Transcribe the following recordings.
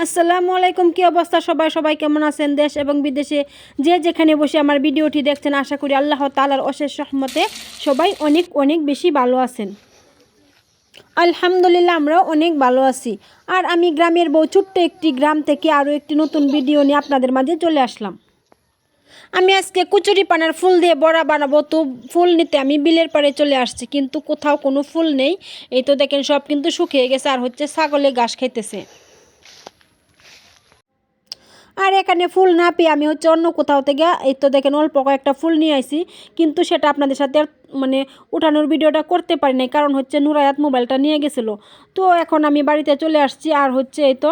আসসালামু আলাইকুম। কি অবস্থা সবাই সবাই কেমন আছেন? দেশ এবং বিদেশে যে যেখানে বসে আমার ভিডিওটি দেখছেন, আশা করি আল্লাহ তাআলার অশেষ রহমতে সবাই অনেক অনেক বেশি ভালো আছেন। আলহামদুলিল্লাহ আমরাও অনেক ভালো আছি। আর আমি গ্রামের বউ, ছোট্ট একটি গ্রাম থেকে আরও একটি নতুন ভিডিও নিয়ে আপনাদের মাঝে চলে আসলাম। আমি আজকে কচুরি পানার ফুল দিয়ে বড়া বানাবো। তো ফুল নিতে আমি বিলের পাড়ে চলে আসছি, কিন্তু কোথাও কোনো ফুল নেই। এই তো দেখেন সব কিন্তু শুকিয়ে গেছে, আর হচ্ছে ছাগলে ঘাস খাইতেছে। আর এখানে ফুল না পেয়ে আমি হচ্ছে অন্য কোথাও থেকে এই তো দেখেন অল্প কয়েকটা ফুল নিয়ে আইছি, কিন্তু সেটা আপনাদের সাথে মানে উঠানোর ভিডিওটা করতে পারি নাই, কারণ হচ্ছে নুরায়াত মোবাইলটা নিয়ে গেছিলো। তো এখন আমি বাড়িতে চলে আসছি, আর হচ্ছে এই তো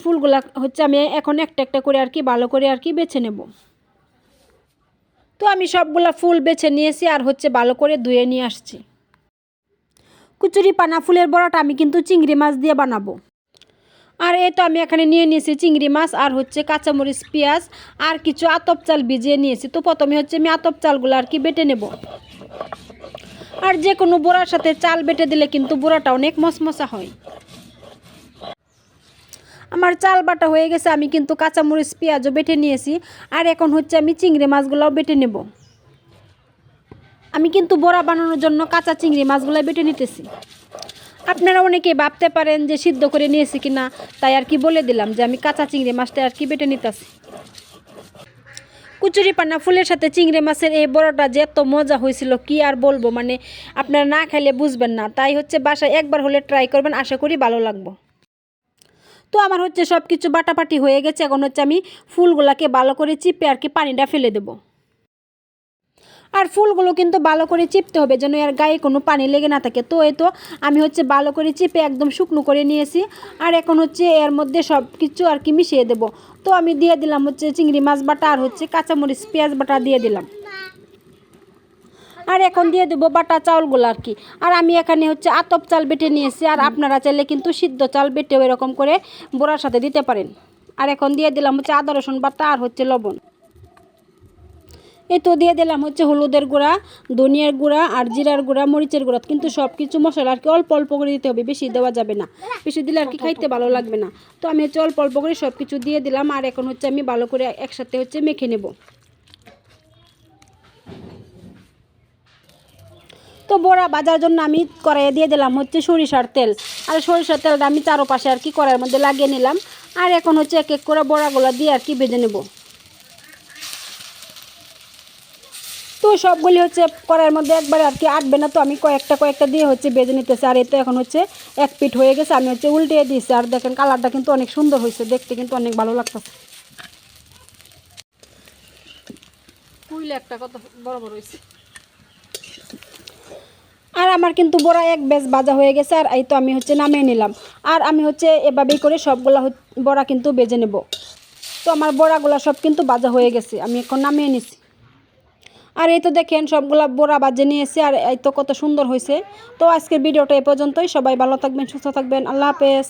ফুলগুলা হচ্ছে আমি এখন একটা একটা করে আর কি ভালো করে আর কি বেছে নেব। তো আমি সবগুলা ফুল বেছে নিয়েছি, আর হচ্ছে ভালো করে ধুয়ে নিয়ে আসছি। কুচুরি পানা ফুলের বড়াটা আমি কিন্তু চিংড়ি মাছ দিয়ে বানাবো। আর এই তো আমি এখানে নিয়ে নিয়েছি চিংড়ি মাছ, আর হচ্ছে কাঁচামরিচ, পেঁয়াজ, আর কিছু আতপ চাল ভিজিয়ে নিয়েছি। তো প্রথমে হচ্ছে আমি আতপ চালগুলো আর কি বেটে নেব। আর যে কোনো বড়ার সাথে চাল বেটে দিলে কিন্তু বড়াটা অনেক মশমশা হয়। আমার চাল বাটা হয়ে গেছে, আমি কিন্তু কাঁচামরিচ পেঁয়াজও বেটে নিয়েছি। আর এখন হচ্ছে আমি চিংড়ি মাছগুলোও বেটে নেব। আমি কিন্তু বড়া বানানোর জন্য কাঁচা চিংড়ি মাছগুলো বেটে নিতেছি। আপনারা অনেকে ভাবতে পারেন যে সিদ্ধ করে নিয়েছি কিনা, তাই আর কি বলে দিলাম যে আমি কাঁচা চিংড়ি মাছটা আর কি বেটে নিতেছি। কুচুরি পানা ফুলের সাথে চিংড়ি মাছের এই বড়াটা যে এত মজা হয়েছিল কি আর বলবো, মানে আপনারা না খাইলে বুঝবেন না। তাই হচ্ছে বাসায় একবার হলে ট্রাই করবেন, আশা করি ভালো লাগবে। তো আমার হচ্ছে সব কিছু বাটাবাটি হয়ে গেছে। এখন হচ্ছে আমি ফুলগুলাকে ভালো করে চিপে আর কি পানিটা ফেলে দেবো। আর ফুলগুলো কিন্তু ভালো করে চিপতে হবে যেন এর গায়ে কোনো পানি লেগে না থাকে। তো এই তো আমি হচ্ছে ভালো করে চিপে একদম শুকনো করে নিয়েছি। আর এখন হচ্ছে এর মধ্যে সব কিছু আর কি মিশিয়ে দেব। তো আমি দিয়ে দিলাম হচ্ছে চিংড়ি মাছ বাটা, আর হচ্ছে কাঁচামরিচ পেঁয়াজ বাটা দিয়ে দিলাম। আর এখন দিয়ে দেবো বাটা চাউলগুলো আর কি। আর আমি এখানে হচ্ছে আতপ চাল বেটে নিয়েছি, আর আপনারা চাইলে কিন্তু সিদ্ধ চাল বেটেও এরকম করে বড়ার সাথে দিতে পারেন। আর এখন দিয়ে দিলাম হচ্ছে আদা রসুন বাটা, আর হচ্ছে লবণ। এই তো দিয়ে দিলাম হচ্ছে হলুদের গুঁড়া, ধনিয়ার গুঁড়া, আর জিরার গুঁড়া, মরিচের গুঁড়া। কিন্তু সব কিছু মশলা আর কি অল্প অল্প করে দিতে হবে, বেশি দেওয়া যাবে না। বেশি দিলে আর কি খাইতে ভালো লাগবে না। তো আমি হচ্ছে অল্প অল্প করে সব কিছু দিয়ে দিলাম। আর এখন হচ্ছে আমি ভালো করে একসাথে হচ্ছে মেখে নেব। তো বড়া ভাজার জন্য আমি কড়াইয়ে দিয়ে দিলাম হচ্ছে সরিষার তেল। আর সরিষার তেলটা আমি চারপাশে আর কি কড়াইয়ের মধ্যে লাগিয়ে নিলাম। আর এখন হচ্ছে এক এক করে বড়াগুলো দিয়ে আর কি ভেজে নেব। তো সবগুলি হচ্ছে কড়াইয়ের মধ্যে একবারে আর কি আটবে না, তো আমি কয়েকটা কয়েকটা দিয়ে হচ্ছে ভেজে নিতেছি। আর এতে এখন হচ্ছে এক পিঠ হয়ে গেছে, আমি হচ্ছে উল্টিয়ে দিয়েছি। আর দেখেন কালারটা কিন্তু অনেক সুন্দর হয়েছে, দেখতে কিন্তু অনেক ভালো লাগতেছে। কুইলে একটা কত বড় বড় হয়েছে। আর আমার কিন্তু বড়া এক বেশ ভাজা হয়ে গেছে, আর এই তো আমি হচ্ছে নামিয়ে নিলাম। আর আমি হচ্ছে এভাবেই করে সবগুলা বড়া কিন্তু ভেজে নেব। তো আমার বড়াগুলা সব কিন্তু ভাজা হয়ে গেছে, আমি এখন নামিয়ে নিছি। আর এই তো দেখেন সবগুলা বড়া ভাজে নিয়েছি, আর এই তো কত সুন্দর হয়েছে। তো আজকের ভিডিওটা এ পর্যন্তই। সবাই ভালো থাকবেন, সুস্থ থাকবেন। আল্লাহ হাফেজ।